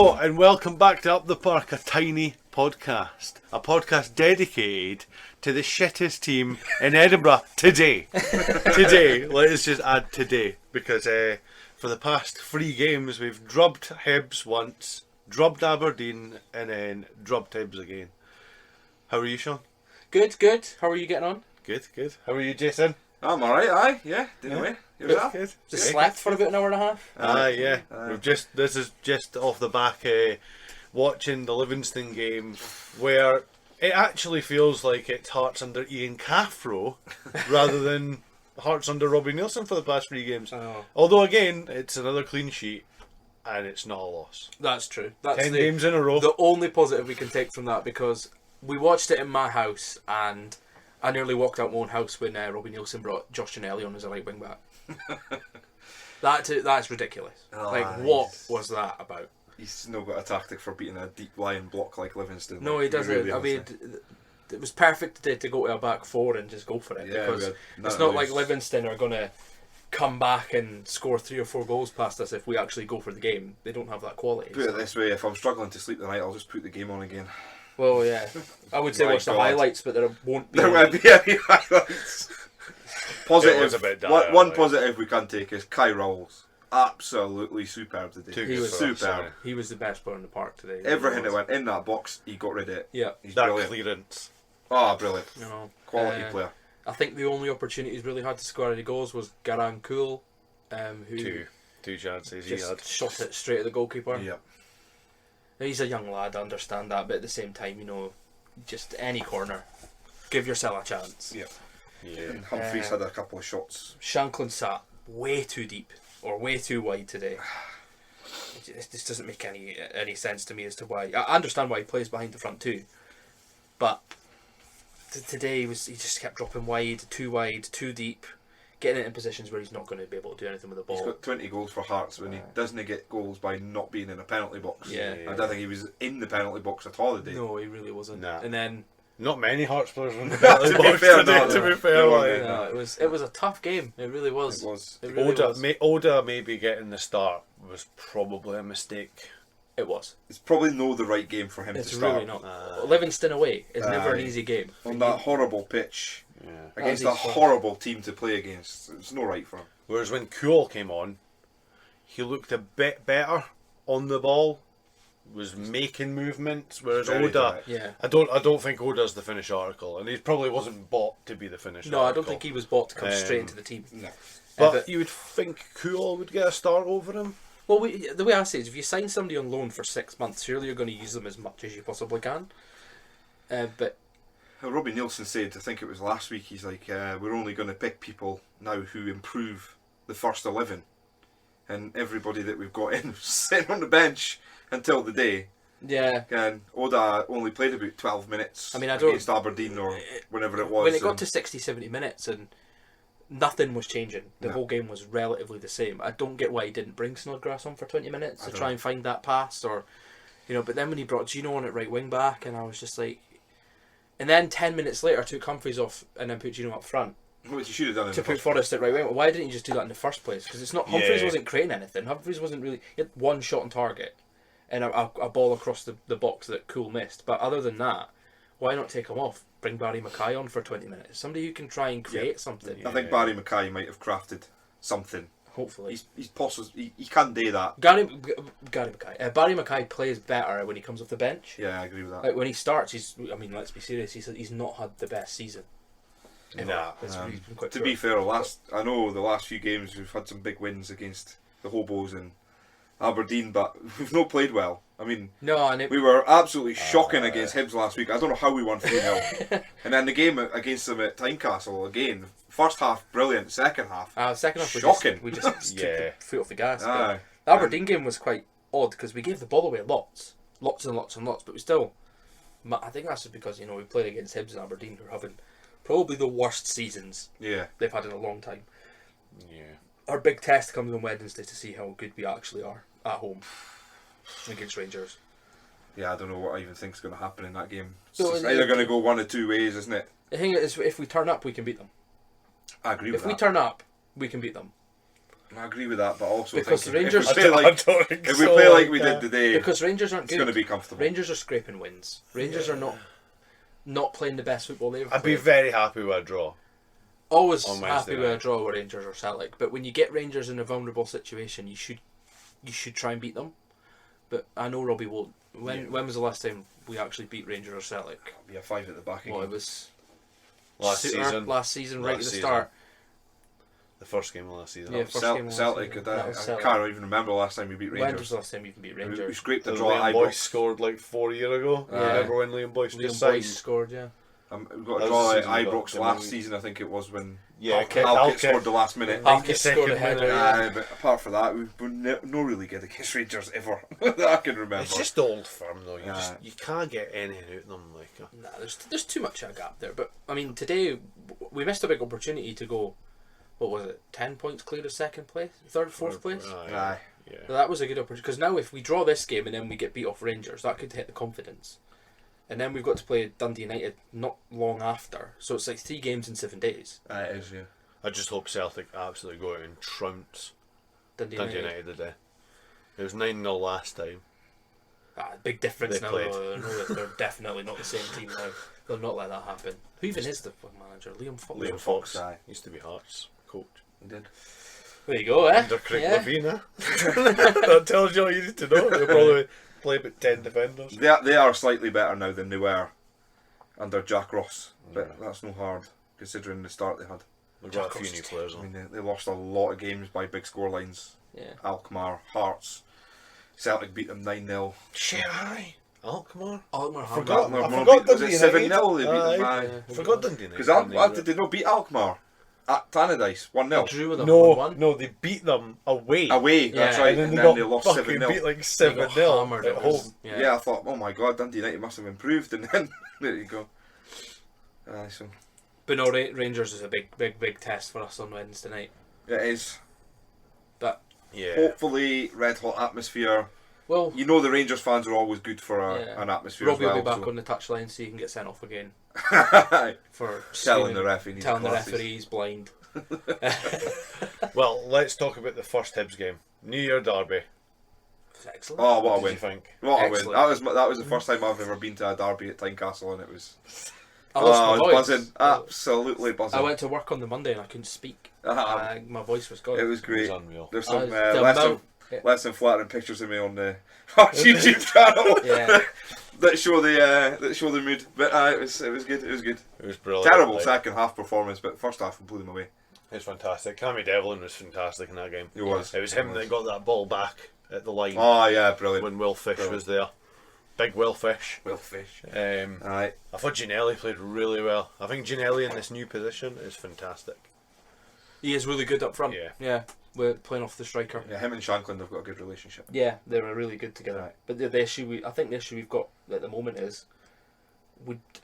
Hello and welcome back to Up the Park, a tiny podcast. A podcast dedicated to the shittest team in Edinburgh today. Today, let's just add today, because for the past 3 games we've drubbed Hibs once, drubbed Aberdeen, and then drubbed Hibs again. How are you, Shaun? Good. How are you getting on? Good. How are you, Jason? I'm alright, aye, yeah, doing away. Yourself? Good. Just slept for about an hour and a half. Yeah. This is just off the back watching the Livingston game, where it actually feels like it's Hearts under Ian Caffro rather than Hearts under Robbie Neilson for the past 3 games. Oh. Although again, it's another clean sheet and it's not a loss. That's true. That's 10 games in a row. The only positive we can take from that, because we watched it in my house and I nearly walked out my own house when Robbie Neilson brought Josh Ginnelly on as a right wing back. That's ridiculous. What was that about? He's not got a tactic for beating a deep lying block like Livingston. No, he doesn't. Really I mean, it was perfect today to go to a back 4 and just go for it, because it's not like Livingston are going to come back and score 3 or 4 goals past us if we actually go for the game. They don't have that quality. Put it this way, if I'm struggling to sleep tonight, I'll just put the game on again. Well, yeah. I would say watch the highlights, but there won't be. There won't be any highlights. Positive. One positive we can take is Kai Rowles. Absolutely superb today. He was superb. He was the best player in the park today. Everything that went in that box, he got rid of it. Yeah. He's that brilliant. clearance. Oh, brilliant. You know, Quality player. I think the only opportunity he's really had to score any goals was Garan Cool, who two chances just he had. shot it straight at the goalkeeper. Yeah. He's a young lad, I understand that, but at the same time, just any corner, give yourself a chance. Yeah. Yeah. Humphries had a couple of shots. Shanklin sat way too deep or way too wide today. It just doesn't make any sense to me as to why. I understand why he plays behind the front too, but today he just kept dropping wide, too deep, getting it in positions where he's not going to be able to do anything with the ball. He's got 20 goals for Hearts when he doesn't get goals by not being in a penalty box. Yeah. I don't think he was in the penalty box at all today. No, he really wasn't. Nah. And then Not many Hearts players were in the penalty box fair, today, no. to be fair. No, like. no. it was a tough game. It really was. It was. It really was. Oda maybe getting the start was probably a mistake. It was. It's probably not the right game for him It's to start. really not. Livingston away is never an easy game. On that horrible pitch, against a That was his horrible team to play against. It's no right for him. Whereas when Kuhl came on, he looked a bit better on the ball, was making movements. Whereas Very Oda, direct. Yeah. I don't think Oda's the finished article, and he probably wasn't bought to be the finished No, article. I don't think he was bought to come straight into the team. No. But you would think Kuhl would get a start over him. Well, the way I say it is, if you sign somebody on loan for 6 months, surely you're going to use them as much as you possibly can. But Robbie Neilson said, I think it was last week, he's like, we're only going to pick people now who improve the first 11. And everybody that we've got in was sitting on the bench until the day. yeah, And Oda only played about 12 minutes I mean, I don't- against Aberdeen or whenever it was. when it got to 60, 70 minutes and nothing was changing, the No. whole game was relatively the same. I don't get why he didn't bring Snodgrass on for 20 minutes to don't try know. and find that pass, or but then when he brought Gino on at right wing back, and I was just like, and then 10 minutes later took Humphries off and then put Gino up front Which he should have done in to the put first Forrest at right wing. Why didn't he just do that in the first place? Because it's not Humphries Yeah. wasn't creating anything. Humphries wasn't really. He had one shot on target and a ball across the box that Cool missed. But other than that, why not take him off? Bring Barry Mackay on for 20 minutes. Somebody who can try and create something. I think Barry Mackay might have crafted something. Hopefully. He's possible. He can do that. Gary Mackay. Barry Mackay plays better when he comes off the bench. Yeah, I agree with that. Like when he starts, let's be serious. He's not had the best season. Nah. He's been quite To poor. be fair, I know the last few games we've had some big wins against the Hobos and Aberdeen, but we've not played well. I mean, No, and we were absolutely shocking against Hibs last week. I don't know how we won 3-0. And then the game against them at Tynecastle, again, first half brilliant, second half. second half shocking. we just took the foot off the gas. But Aye. the Aberdeen game was quite odd because we gave the ball away lots and lots, but we still. I think that's just because we played against Hibs and Aberdeen, who are having probably the worst seasons Yeah. they've had in a long time. Yeah. Our big test comes on Wednesday to see how good we actually are at home against Rangers. Yeah, I don't know what I even think is going to happen in that game. So It's either going to go one of 2 ways, isn't it? The thing is, if we turn up, we can beat them. I agree with If we that. turn up, we can beat them. I agree with that, but also Because thinking Rangers- if we play like, don't think if we so, play like we did today, Because Rangers aren't it's good. going to be comfortable. Rangers are scraping wins. Rangers are not playing the best football they've I'd played. be very happy with a draw. Always on happy Wednesday with a night. draw with Rangers or Celtic, but when you get Rangers in a vulnerable situation, you should try and beat them. But I know Robbie won't. When was the last time we actually beat Rangers or Celtic? It'll be a 5 at the back Well, again. it was Last Suter, season. Last season, right Last at the season. start. The first game of last season. Yeah, first game of last Celtic, season. I That was Celtic. can't even remember the last time we beat When was Rangers. the last time you can beat We Rangers? scraped the The draw at Liam Boyce Ibrox. scored like 4 years ago. Yeah. Remember when Liam Boyce Liam just Boyce signed? scored, yeah. We got a That draw was the at season we got Ibrox the last movie. season, I think it was, when Yeah, Halkett scored the last minute. Halkett scored a 92nd header, minute. yeah. But apart from that, we've been no really good against Rangers ever that I can remember. It's just the old firm though. Yeah. You can't get anything out of them. Like Nah, there's too much of a gap there. But I mean, today we missed a big opportunity to go. What was it? 10 points clear of second place, fourth place. Aye. Yeah. So that was a good opportunity, because now if we draw this game and then we get beat off Rangers, that could hit the confidence. And then we've got to play Dundee United not long after, so it's like 3 games in 7 days. It is, yeah. I just hope Celtic absolutely go out and trounce Dundee Dundee United. United today. It was 9-0 last time. Big difference They now. played. Though. I know that they're definitely not the same team now. They'll not let that happen. Who even is the manager? Liam Fox. Liam Fox Aye. used to be Hearts coach. He did. There you go, eh? Under Craig Yeah. Levine, eh? That tells you all you need to know. They'll probably play about 10 defenders. They are slightly better now than they were under Jack Ross, but that's no hard considering the start they had. They've got a Jack few Ross new is players I on. mean, they lost a lot of games by big score lines. Yeah. Alkmaar, Hearts, Celtic beat them 9-0. Shit, aye. Alkmaar Alkmaar. Hammer. Forgot- Alkmaar I won- forgot was it Dundee 7-0 United. they beat them? Aye. Aye. Forgot Dundee United. Because did they not beat Alkmaar at Tannadice 1-0? Drew with them No, 1-1. no, they beat them away. Away, that's Yeah, right, And and then then they they got lost fucking 7-0. beat like They got 7-0 hammered at it was- home. Yeah, I thought, oh my god, Dundee United must have improved, and then there you go. So But no, Rangers is a big test for us on Wednesday night. it is. But Yeah. Hopefully, red hot atmosphere. well, You know the Rangers fans are always good for Yeah. an atmosphere Robbie as well. will be back on the touchline so he can get sent off again on. for Telling screaming- the ref he needs telling the glasses. referee he's blind. Well, let's talk about the first Hibs game. New Year derby. It's excellent. Oh, what a What did win! you think? What a win! Excellent. That was the first time I've ever been to a derby at Tynecastle, and it was. I lost I my was voice. buzzing, absolutely buzzing. I went to work on the Monday and I couldn't speak. My voice was gone. It was It great. was unreal. There's some the less than flattering pictures of me on the YouTube channel Yeah. that show the mood. But it was good. It was good. It was brilliant. Terrible Like, second half performance, but first half blew them away. It was fantastic. Cammy Devlin was fantastic in that game. It was. It was him that got that ball back at the line Oh yeah, brilliant. when Will Fish Brilliant. was there. Big Will Fish. Will Fish. I thought Ginelli played really well. I think Ginelli in this new position is fantastic. He is really good up front. Yeah. We're playing off the striker. Yeah, him and Shankland have got a good relationship. Yeah, they were really good together. Right. But the issue, I think the issue we've got at the moment is,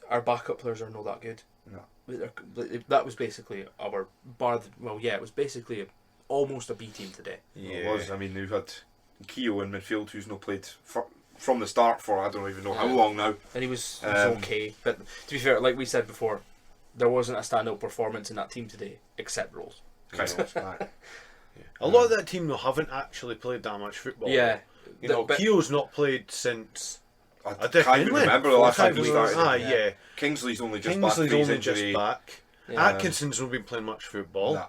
our backup players are not that good. No. That was basically our bar. Well, yeah, it was basically almost a B team today. It was. I mean, we've had Keogh in midfield, who's not played from the start for I don't even know how long now. And he was Um, okay. But to be fair, like we said before, there wasn't a standout performance in that team today, except Rolls. Kind of. Aye. A lot of that team though haven't actually played that much football. Yeah. You know, but Keogh's not played since I a decade. can't even remember the last time he started. Ah, yeah. Kingsley's only just Kingsley's back from his only injury. just back. Yeah. Atkinson's not been playing much football. Nah.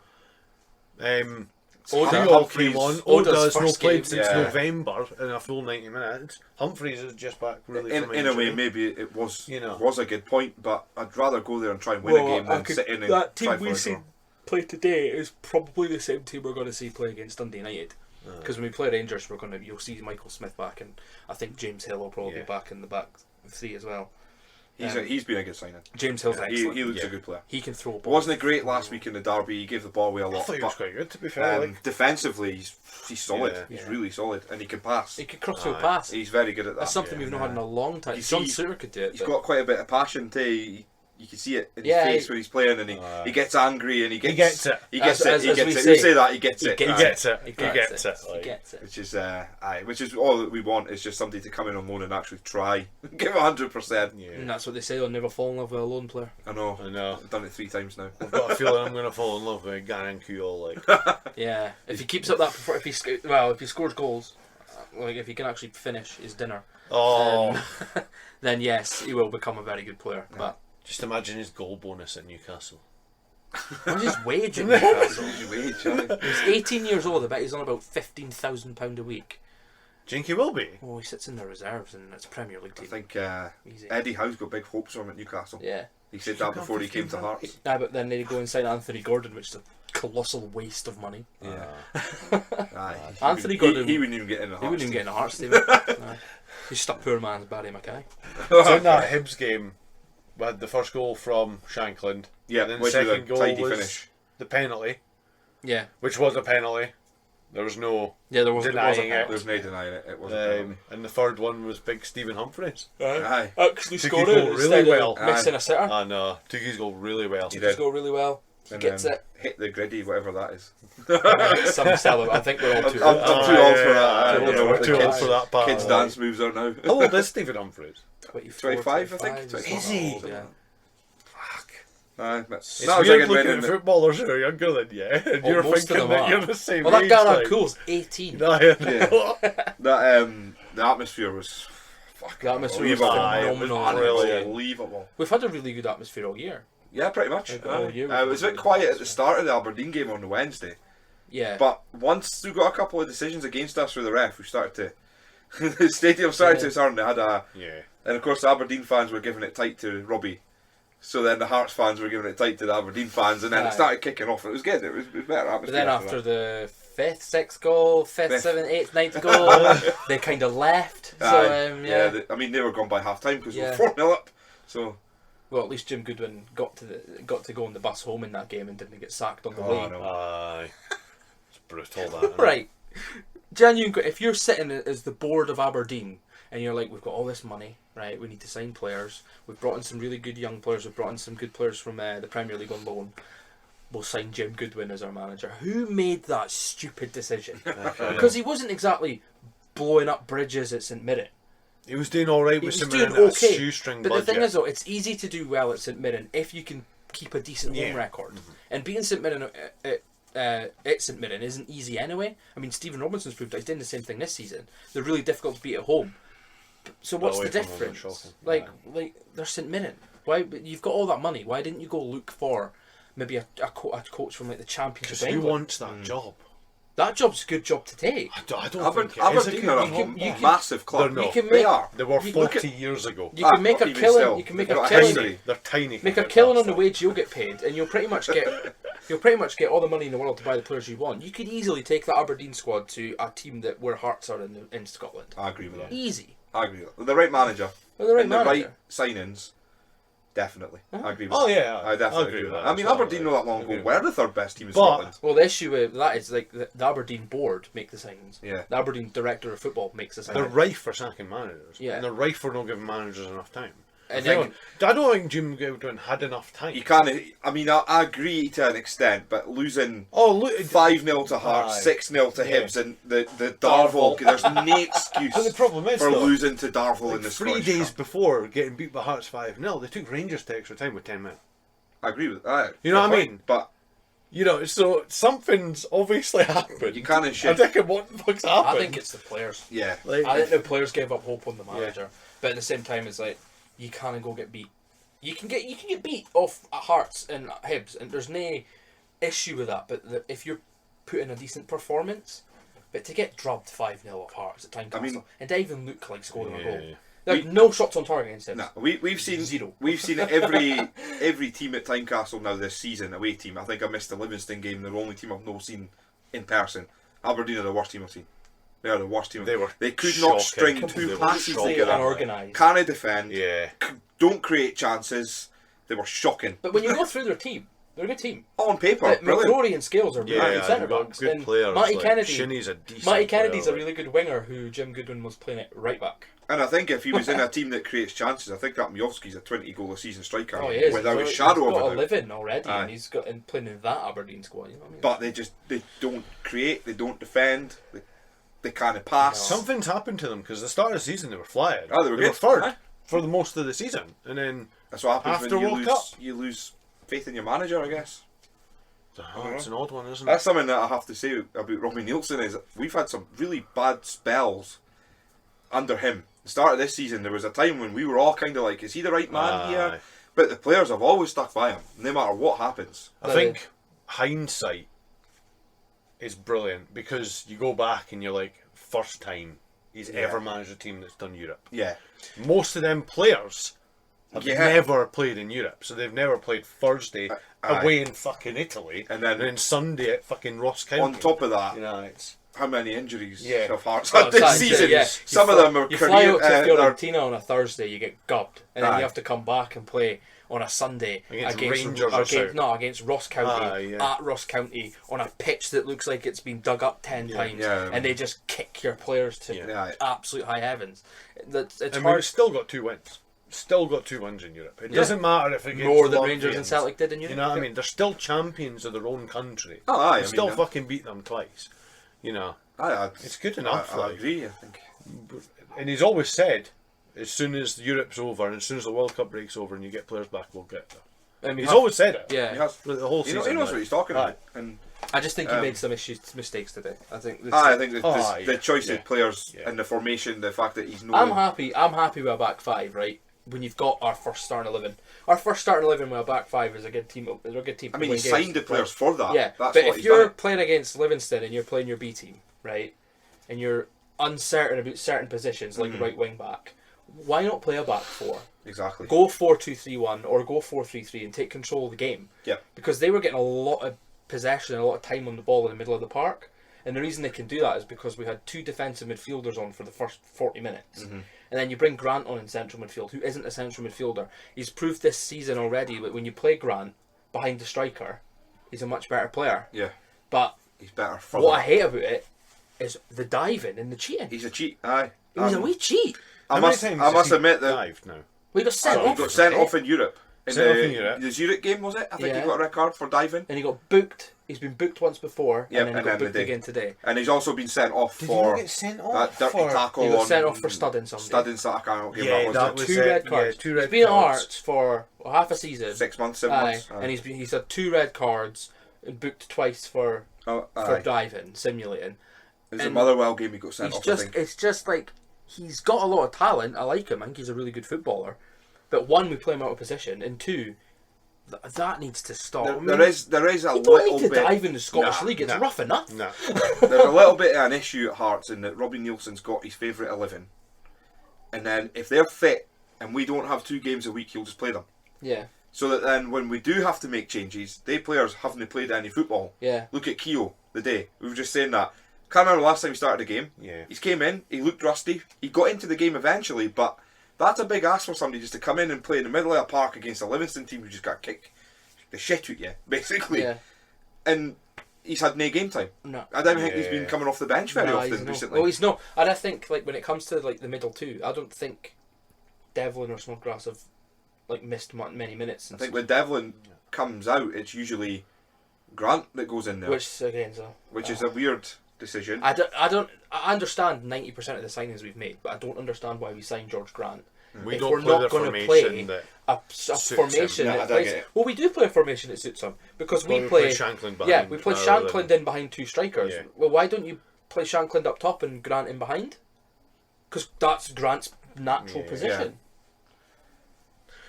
Oda- Keogh Humphreys- came on. Oda's Oda's not first played game, since yeah. November in a full 90 minutes. Humphreys is just back really from In a way, injury. maybe it was You know. was a good point, but I'd rather go there and try and win a game than sit in and that try team for we a see draw. play today is probably the same team we're going to see play against Dundee United. Because when we play Rangers, you'll see Michael Smith back, and I think James Hill will probably be back in the back three as well. He's been a good signing. James Hill's excellent. He looks Yeah. a good player. He can throw a ball. Wasn't it great last week in the derby? He gave the ball away a I lot, thought he was but quite good to be fair. Like. defensively he's solid. Yeah. He's Yeah. really solid, and he can pass. He could cross to a Aye. pass. He's very good at that. That's something we've not had in a long time. You John see, Suter could do it. He's but got quite a bit of passion too. you can see it in Yeah, his face when he's playing, and he gets angry and he gets it. He gets As it. He we gets it. say, We say that he gets it. He He Aye. gets it. He He gets gets it. it. He Like, gets it. Which is all that we want, is just somebody to come in on loan and actually try, give 100%. And yeah. that's what they say, they'll never fall in love with a lone player. I know. I know. I've done it 3 times now. I've got a feeling I'm going to fall in love with Garankuo. Like, Yeah, if he keeps up that, if he scores goals, like if he can actually finish his dinner, oh, then yes, he will become a very good player. But just imagine his goal bonus at Newcastle. what's his wage at Newcastle? His wage, aye. He's 18 years old. I bet he's on about £15,000 a week. Jinky will be. Oh, he sits in the reserves and it's a Premier League I team. think Easy. Eddie Howe's got big hopes on him at Newcastle. Yeah. He said that before he came to Hearts. Nah, but then they go and sign Anthony Gordon, which is a colossal waste of money. Yeah. Aye. Anthony Gordon, He wouldn't even get in the Hearts. he wouldn't even get in a Hearts team. Nah. He's stuck poor man's Barry Mackay. So in that Hibs game, we had the first goal from Shankland. Yeah, and then the which was a second goal tidy was finish. the penalty, Yeah. which was a penalty. There was no Yeah, there was denying a it. There's no denying it. It wasn't a penalty. and the third one was big Stephen Humphries. Aye. Actually Took scored his it goal instead really of well. missing a sitter. I know. Took his goal really well. He Took his did. goal really well. He And gets then it. hit the griddy, whatever that is. Some celebrate. I think we're all I'm too too old. old for that. Too I old don't know for what that. the Too old kids, for that part. kids' dance moves are now. How old is Stephen Humphries? 24, 25, I think. 25, 25. is he? Yeah. Fuck. Aye, but It's that was weird again looking when at in footballers who are younger than you, and Well, you're most of thinking them that are. you're the same Well, that age. Garrett like. Cool's 18. the atmosphere was fucking The atmosphere was unbelievable. phenomenal. Unbelievable. We've had a really good atmosphere all year. Yeah, pretty much. Like, all year It was a bit quiet at the start of the Aberdeen game on the Wednesday, Yeah. but once we got a couple of decisions against us for the ref, we started to. The stadium started to turn. They had a, Yeah. and of course the Aberdeen fans were giving it tight to Robbie. So then the Hearts fans were giving it tight to the Aberdeen fans, and then Aye. it started kicking off. It was good. It was better atmosphere. But then after that. the 5th, 6th goal, 5th, Fifth. 7th, 8th, 9th goal, they kind of left. So, Aye. yeah. They were gone by half time because we Yeah. were 4-0 up. So Well, at least Jim Goodwin got to go on the bus home in that game and didn't get sacked on the Oh, way. no. Aye. It's brutal, that. Isn't Right. Genuine. If you're sitting as the board of Aberdeen and you're like, we've got all this money, right? We need to sign players. We've brought in some really good young players. We've brought in some good players from the Premier League on loan. We'll sign Jim Goodwin as our manager. Who made that stupid decision? Because he wasn't exactly blowing up bridges at St Mirren. He was doing all right He with was some doing a okay. shoestring But budget. the thing is, though, it's easy to do well at St Mirren if you can keep a decent Yeah. home record. And being St Mirren at St Mirren isn't easy anyway. I mean, Stephen Robinson's proved that he's doing the same thing this season. They're really difficult to beat at home. So what's away the from home, they're difference? shocking. Like they're St Mirren. Why? You've got all that money. Why didn't you go look for maybe a coach from like the Championship? Because of who England? wants that job? That job's a good job to take. I don't think it is. Aberdeen are a you can- massive club. They're not. You can They make are. They were You 40 years ago. you can make not a even killing. still. You can make They've a got killing. history. They're tiny. Make a compared to killing us, on the though. wage you'll get paid, and you'll pretty much get all the money in the world to buy the players you want. You could easily take the Aberdeen squad to a team that where Hearts are in Scotland. I agree with that. Easy. I agree with that. With the right manager. With the right and manager. the right signings. Definitely. I agree with Oh, that. yeah. I definitely agree with that. I mean, Aberdeen not that long ago were the third best team in But- Scotland. Well, the issue with that is like the Aberdeen board make the signings. Yeah. The Aberdeen director of football makes the They're signings. rife for sacking managers. Yeah. And they're rife for not giving managers enough time. And I then- don't think Jim Goodwin had enough time. You can't. I mean, I agree to an extent, but losing Oh, look. 5-0 to Hearts, Aye. 6-0 to Yeah. Hibs, and the Darvel. There's no excuse But the problem is, for though, losing to Darvel like in the 3 Scottish days Cup. before getting beat by Hearts 5-0, they took Rangers to extra time with 10 men. I agree with that. You know what I Fair point. mean? But You know, so something's obviously happened. you can't I shit. think what the fuck's happened. I think it's the players. Yeah. like, I think the players gave up hope on the manager, but at the same time, it's like you can't go get beat. You can get beat off at Hearts and Hibs, and there's no issue with that. But if you're putting in a decent performance, but to get drubbed 5-0 off Hearts at Tynecastle, I mean- and to even look like scoring a goal, Yeah. there's no shots on target against Hibs. No, we've seen Zero. We've seen every team at Tynecastle now this season, away team. I think I missed the Livingston game. They're the only team I've not seen in person. Aberdeen are the worst team I've seen. They are the worst team. They could not shocking. string They two were passes shocking. together. Unorganised. Can't defend. Yeah. Don't create chances. They were shocking. But when you go through their team, they're a good team. On paper, But brilliant. McCrory and Scales are really Yeah, good centre they've got backs. good And players. Matty like, Kennedy. Shinnie's a decent Matty Kennedy's player, a really good winger who Jim Goodwin was playing at right back. And I think if he was in a team that creates chances, I think that Miovski's a 20-goal-a-season striker Oh, he is. without a He's shadow got of a a doubt. living already, Aye. and he's got in playing in that Aberdeen squad. You know what I mean? But they don't create, they don't defend, they kind of pass. No. Something's happened to them because the start of the season they were flying. Oh, they were good. third Aye. for the most of the season, and then That's what happens after when World you Cup. lose faith in your manager, I guess. It's an odd one, isn't That's it? something that I have to say about Robbie Nielsen is that we've had some really bad spells under him. The start of this season, there was a time when we were all kind of like, is he the right man Aye. here? But the players have always stuck by him, no matter what happens. I think hindsight is brilliant because you go back and you're like, first time he's ever managed a team that's done Europe. Yeah. Most of them players have Yeah. never played in Europe, so they've never played Thursday Aye. away in fucking Italy, And then Sunday at fucking Ross County. On top of that, you know, it's how many injuries Yeah. have Hearts Oh, had this that's it, season? yeah. Some of them are You fly out to they're- Fiorentina on a Thursday, you get gubbed, and then Aye. you have to come back and play on a Sunday Against Rangers or something. against Ross County Aye, yeah. at Ross County on a pitch that looks like it's been dug up 10 times, Yeah. and they just kick your players to Yeah. absolute high heavens. It's and hard we've still got 2 wins. Still got 2 wins in Europe. It Yeah. doesn't matter if it gets more than Rangers and Latvians. Celtic did in Europe. You know what I mean? They're still champions of their own country. Oh, aye, I We still mean, fucking beat them twice. You know, It's good enough, I like. agree, I think. and he's always said, as soon as Europe's over and as soon as the World Cup breaks over and you get players back, we'll get there. I mean, He's always said it. yeah. He has. For the whole He season. knows like. what he's talking Aye. about. And I just think he Um, made some mistakes today. I think. I think that Oh, the yeah. choice Yeah. of players Yeah. and the formation, the fact that he's no. I'm happy with a back five, right? When you've got our first starting 11, our first starting 11 with a back five is a good team. Is a good team. I to mean, win he signed games, the players right? for that. Yeah, That's but what if he's you're done. playing against Livingston and you're playing your B team, right, and you're uncertain about certain positions like right wing back, why not play a back four? Exactly. Go 4-2-3-1 or go 4-3-3 and take control of the game. Yep. Because they were getting a lot of possession and a lot of time on the ball in the middle of the park. And the reason they can do that is because we had 2 defensive midfielders on for the first 40 minutes. Mm-hmm. And then you bring Grant on in central midfield, who isn't a central midfielder. He's proved this season already that when you play Grant behind the striker, he's a much better player. Yeah, But he's better for what I that. hate about it is the diving and the cheating. He's a cheat. Aye. It was a wee cheat. I How many must times I has must he admit that dived now? We got sent he off. got sent off in Europe. Sent off in Europe. The Zurich game, was it? I think Yeah. he got a red card for diving. And he got booked. He's been booked once before, Yep, and then he and got then booked the day. again today. And he's also been sent off Did for he get sent off that dirty for... tackle He got on sent off for studding somebody. Studding I can't give Yeah, that that was was Two it, red yeah, cards. 2 red He's been at cards. Hearts for half a season. 6 months, 7 Aye, months. and he's had 2 red cards and booked twice for aye. diving, simulating. It was a and Motherwell game he got sent off, I think. It's just like he's got a lot of talent. I like him. I think he's a really good footballer. But 1, we play him out of position, and 2, that needs to stop. I mean, There is a you don't little need to bit. dive in the Scottish Nah, League. It's nah. rough enough. No. There's a little bit of an issue at Hearts in that Robbie Nielsen's got his favourite 11, and then if they're fit and we don't have 2 games a week, he'll just play them. Yeah, So that then when we do have to make changes, they players haven't played any football. yeah. Look at Keogh the day. We were just saying that. Can't remember the last time he started a game. Yeah. He came in, he looked rusty. He got into the game eventually, but that's a big ask for somebody just to come in and play in the middle of a park against a Livingston team who just got kicked the shit out you, basically. Yeah. And he's had no game time. No. I don't think he's Yeah. been coming off the bench very No, often he's not. recently. Well, he's not. And I think like when it comes to like the middle 2, I don't think Devlin or Snodgrass have like missed many minutes. I think when Devlin comes out, it's usually Grant that goes in there, which again, so which is a weird decision. I understand 90% of the signings we've made, but I don't understand why we signed George Grant. We If don't we're play not the gonna formation play that... A Suits him. formation Yeah, I that don't plays. get it. Well, we do play a formation that suits him because Well, we we play. Shanklin behind. Yeah, we play rather Shanklin than- in behind 2 strikers. Yeah. Well, why don't you play Shanklin up top and Grant in behind? Because that's Grant's natural Yeah. position.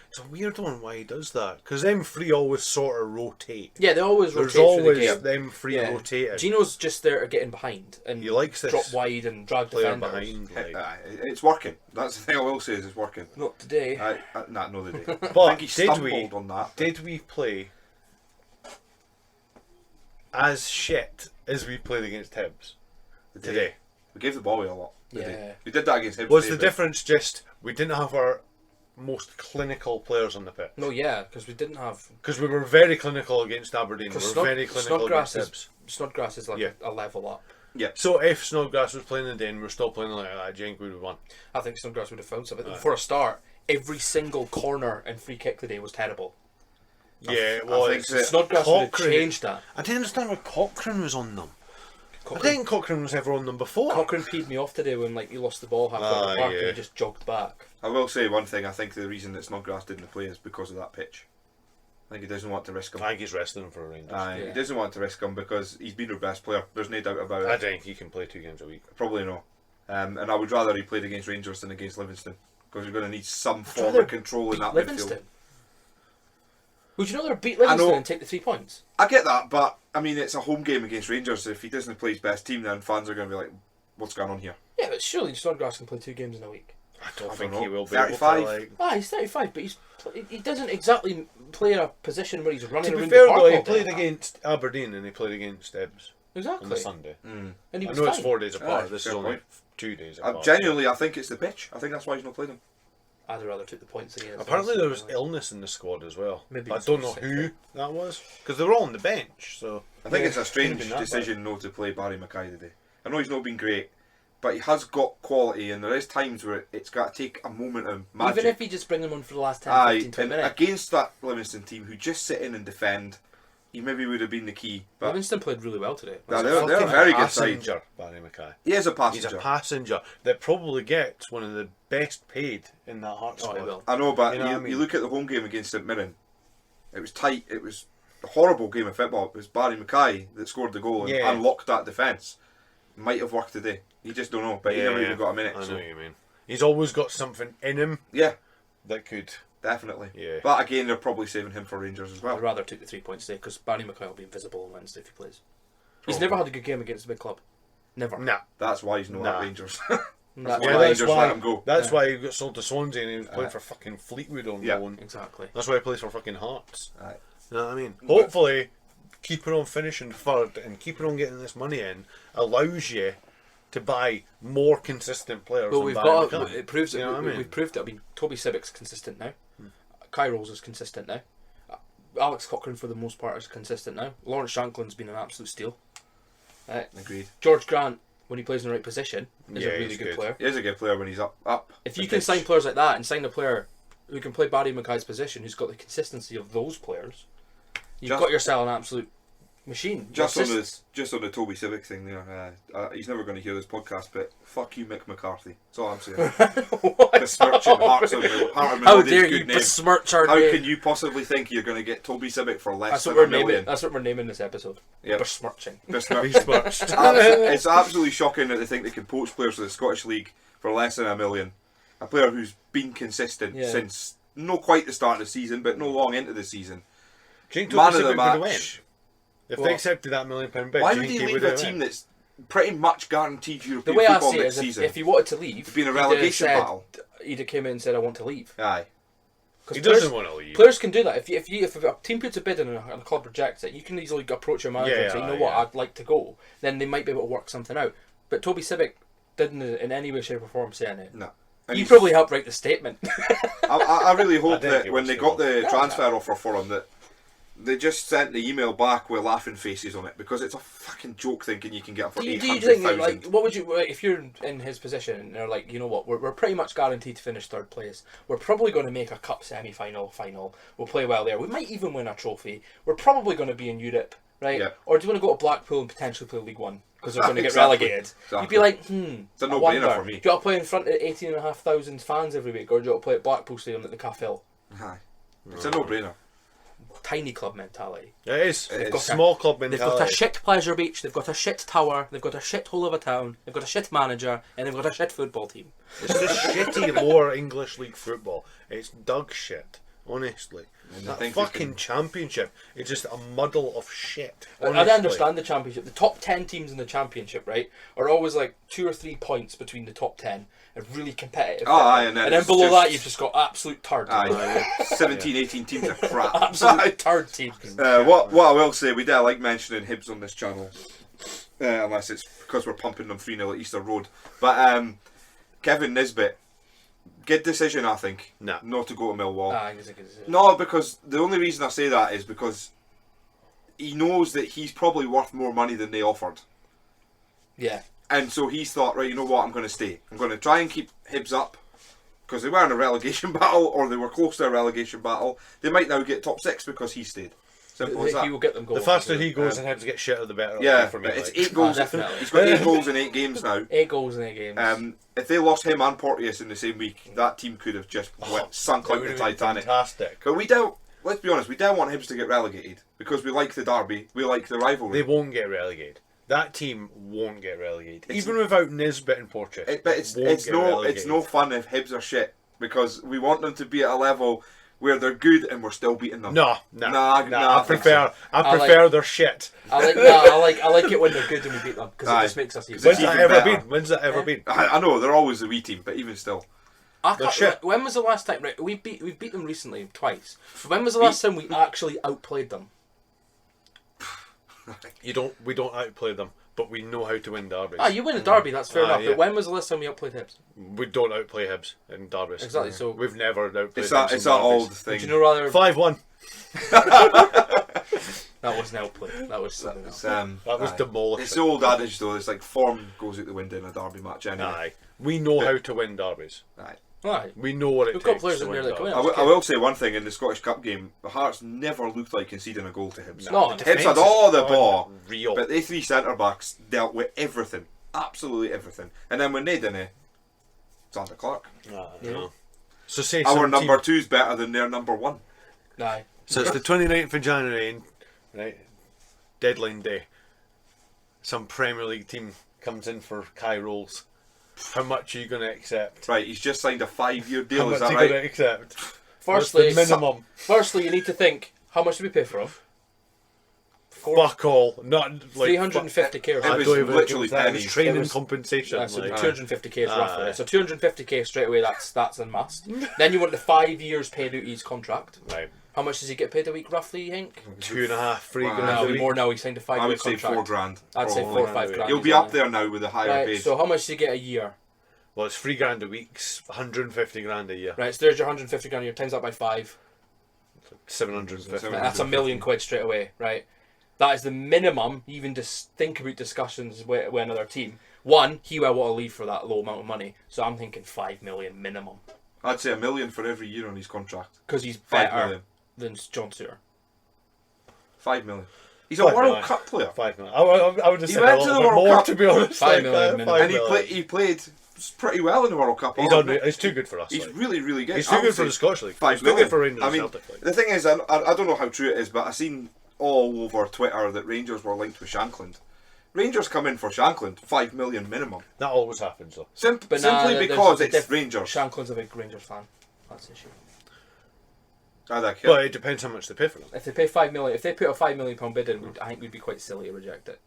It's a weird one why he does that. Because them 3 always sort of rotate. Yeah, they always There's rotate through the always game. them 3 Yeah. rotating. Gino's just there to get in behind and He likes this drop wide and drag player defenders. behind. Like. It's working. That's the thing I will say is it's working. Not today. No, they did. I But think he did stumbled we? on that. Did we play as shit as we played against Hibs The today? day. We gave the ball away a lot. Yeah. We did that against him. Was today, the but difference just we didn't have our most clinical players on the pitch. No, yeah, because we didn't have. Because we were very clinical against Aberdeen. We Because were very clinical against Hibs. Snodgrass is like Yeah. a level up. So if Snodgrass was playing the day and we were still playing like that, do you think we would have won? I think Snodgrass would have found something. For a start, every single corner and free kick today was terrible. Yeah, it was. I think that Snodgrass would have Cochrane- changed that. I didn't understand why Cochrane was on them. I didn't think Cochrane was ever on them before. Cochrane peed me off today when he lost the ball halfway Ah, the park yeah. and he just jogged back. I will say one thing. I think the reason that Snodgrass didn't play is because of that pitch. I think he doesn't want to risk him. I think he's resting for Rangers. He doesn't want to risk him because he's been our best player. There's no doubt about it. I think he can play 2 games a week. Probably not. And I would rather he played against Rangers than against Livingston because we're going to need some form rather of control in that Livingston. midfield. Would you rather beat I Livingston know. and take the 3 points? I get that, but I mean it's a home game against Rangers. If he doesn't play his best team, then fans are going to be like, "What's going on here?" Yeah, but surely Snodgrass can play 2 games in a week. I don't I think don't he know. will be 35? able to, like... He's 35, but he doesn't exactly play in a position where he's running To be around fair the park though, he all day. played against Aberdeen and he played against Hibs on Exactly. the Sunday. And he I was know it's fine. 4 days apart. Aye, This fair is only point. 2 days apart. Genuinely, I think it's the pitch. I think that's why he's not played him. I'd rather take the points against. Apparently there was Livingston. illness in the squad as well. Maybe I it's don't know sick, who right? that was because they were all on the bench. So I think Yeah, it's a couldn't strange have been that decision not to play Barry Mackay today. I know he's not been great, but he has got quality, and there is times where it's got to take a moment of magic. Even if you just bring them on for the last 10, Aye, 15, 20 and minutes. against that Livingston team who just sit in and defend, he maybe would have been the key. But Livingston played really well today. Yeah, He's they're a very good side. passenger, Barry Mackay. He is a He's passenger. a passenger that probably gets one of the best paid in that Hearts Oh, he squad. will. I know, but You know what I mean? you look at the home game against St Mirren. It was tight. It was a horrible game of football. It was Barry Mackay that scored the goal and Yeah. unlocked that defence. Might have worked today. You just don't know, but he never even got a minute. I know So. what you mean. He's always got something in him Yeah, that could. definitely. Yeah. But again, they're probably saving him for Rangers as I'd well. rather take the 3 points today because Barry Mackay will be invisible on Wednesday if he plays. He's never had a good game against a big club. Never. Nah. That's why he's not Nah. at Rangers. That's Yeah, why- Rangers let him go. That's why he got sold to Swansea and he was playing for fucking Fleetwood on Yeah. loan. Exactly. That's why he plays for fucking Hearts. Aye. You know what I mean? Hopefully, keeping on finishing third and keeping on getting this money in allows you to buy more consistent players. Well, than we've Barry got Mackay. it proves it. You know what I mean? We've proved it. I mean, Toby Sivic's consistent now. Kai Rolls is consistent now. Alex Cochrane, for the most part, is consistent now. Lawrence Shanklin's been an absolute steal. Agreed. George Grant, when he plays in the right position, is Yeah, a really he's good good. player. He is a good player when he's up. If you the can pitch. sign players like that and sign a player who can play Barry Mackay's position, who's got the consistency of those players, you've Just- got yourself an absolute machine. Just Your on the Toby Civic thing there, he's never going to hear this podcast, but fuck you, Mick McCarthy. That's all I'm saying. Besmirching Heart of How Midlothian's dare you good name. besmirch our How name? can you possibly think you're going to get Toby Civic for less That's than what we're $1 naming. million? That's what we're naming this episode. Yep. Besmirching. Besmirched. It's absolutely shocking that they think they can poach players for the Scottish League for less than $1 million. A player who's been consistent Yeah. since not quite the start of the season, but no long into the season. Do you think Man Toby of the Civic would have match. went? If Well, they accepted that £1 million bid, Why do would you he think leave would a have team went? that's pretty much guaranteed The European way I football see it next is, season? if he wanted to leave, It'd be in a he'd have relegation said- battle. He'd have came in and said, "I want to leave." Aye. He Players- doesn't want to leave. Players can do that. If a team puts a bid in and a club rejects it, you can easily approach your manager Yeah, and say, "You know what? yeah. I'd like to go." Then they might be able to work something out. But Toby Civic didn't in any way, shape, or form say it. No. And You he's- probably helped write the statement. I really hope think that he when was they still got the Yeah. transfer offer for him, that they just sent the email back with laughing faces on it, because it's a fucking joke thinking you can get him for do you 800,000. think, like, what would you, if you're in his position and they're like, you know what, we're pretty much guaranteed to finish third place. We're probably going to make a cup semi-final, final. We'll play well there. We might even win a trophy. We're probably going to be in Europe, right? Yeah. Or do you want to go to Blackpool and potentially play League One? Because they're going to get Exactly. relegated. Exactly. You'd be like, It's a I no-brainer wonder. for me. Do you want to play in front of 18,500 fans every week, or do you want to play at Blackpool Stadium at the Calf Hill? Aye. It's a no-brainer. Tiny club mentality. It is. They've It's got small club They've mentality. got a shit pleasure beach, they've got a shit tower, they've got a shit hole of a town, they've got a shit manager, and they've got a shit football team. It's just shitty lower English league football. It's dog shit, honestly. And I That think they fucking can- championship is just a muddle of shit. I honestly. understand the championship. The top 10 teams in the championship, right, are always like 2 or 3 points between the top 10 and really competitive. Oh, aye, and then then it's below just- that, you've just got absolute turd. Aye. 17, 18 teams are crap. Absolute turd teams. What I will say, we do like mentioning Hibs on this channel, unless it's because we're pumping them 3-0 at Easter Road. But Kevin Nisbet Good decision, I think. Nah. Not to go to Millwall. I think it's a good decision. No, because the only reason I say that is because he knows that he's probably worth more money than they offered. Yeah. And so he's thought, right, you know what, I'm going to stay. I'm going to try and keep Hibs up, because they were in a relegation battle, or they were close to a relegation battle. They might now get top 6 because he stayed. Simple as that. He will get them goals. The faster he goes and Hibs get shitter, the better. Yeah, for me. but it's like. 8 goals. definitely. He's got 8 goals in 8 games now. 8 goals in 8 games. If they lost him and Porteous in the same week, that team could have just sunk It like would the have been Titanic. fantastic. But we don't. Let's be honest, we don't want Hibs to get relegated because we like the derby, we like the rivalry. They won't get relegated. That team won't get relegated, even without Nisbet and Porteous. But it's no fun if Hibs are shit because we want them to be at a level where they're good and we're still beating them. Nah. I prefer their shit. I like it when they're good and we beat them because it just makes us even. When's even that ever better. been? When's that ever been? I know they're always the wee team, but even still, shit. When was the last time? Right, we've beat them recently twice. When was the last time we actually outplayed them? We don't outplay them, but we know how to win derbies. You win a derby, that's fair enough. Yeah. But when was the last time we outplayed Hibs? We don't outplay Hibs in derbies. Exactly. So We've never outplayed it's Hibs that in old derbies. thing. would you know rather 5-1. that wasn't outplay? That was something else. That was demolishing. It's the old adage though. It's like form goes out the window in a derby match anyway. Aye. We know how to win derbies. Aye. Right. We know what it We've got takes players to in win there that derbies. go in. I will say one thing in the Scottish Cup game: the Hearts never looked like conceding a goal to Hibs. No, the Hibs defence had all the is ball, unreal. but they 3 centre backs dealt with everything, absolutely everything. And then when they didn't, Sander Clark. No. So say Our some number team, 2's better than their number 1. Aye. So it's the 29th of January, right? Deadline day. Some Premier League team comes in for Kai Rolls. How much are you going to accept? Right, he's just signed a 5-year How deal. much Is are that you right? going to accept? Firstly, What's the minimum? Firstly, you need to think how much do we pay for him? Fuck all. Not like 350k or It I was don't even literally that was pennies. training It was- compensation. So like. 250k is roughly. Aye. So 250k straight away. That's a must. Then you want the 5 years paid out his contract. Right. How much does he get paid a week roughly? You think? 2.5, 3 Wow. grand No, a it'll be week. more now. He signed a 5 I year would say contract. 4 grand. I'd say probably. 4 or 5 grand. You'll be up there now with the higher Right. paid. So how much do you get a year? Well, it's 3 grand a week, 150 grand a year. Right. So there's your 150 grand a year. Times that by 5. 750. Seven- That's £1 million straight away. Right. That is the minimum. Even just think about discussions with another team. One, he will want to leave for that low amount of money. So I'm thinking 5 million minimum I'd say $1 million for every year on his contract. because he's 5 better million. than John Sear. 5 million. He's a 5 World million. Cup player. 5 million. I would have He said went a to little the bit World more, Cup. to be honest. 5 million minimum. And he played pretty well in the World Cup. He's unreal. He's too good for us. He's like. really, really good. He's I too would good for say the Scottish League. 5 He's too million. good for Rangers I mean, Celtic. Like. the thing is, I don't know how true it is, but I seen all over Twitter that Rangers were linked with Shankland. Rangers come in for Shankland, 5 million minimum. That always happens though. But Simply because it's Rangers. Shankland's a big Rangers fan. That's the issue. I don't care. But it depends how much they pay for them. If they pay 5 million, if they put a £5 million bid in, I think we'd be quite silly to reject it.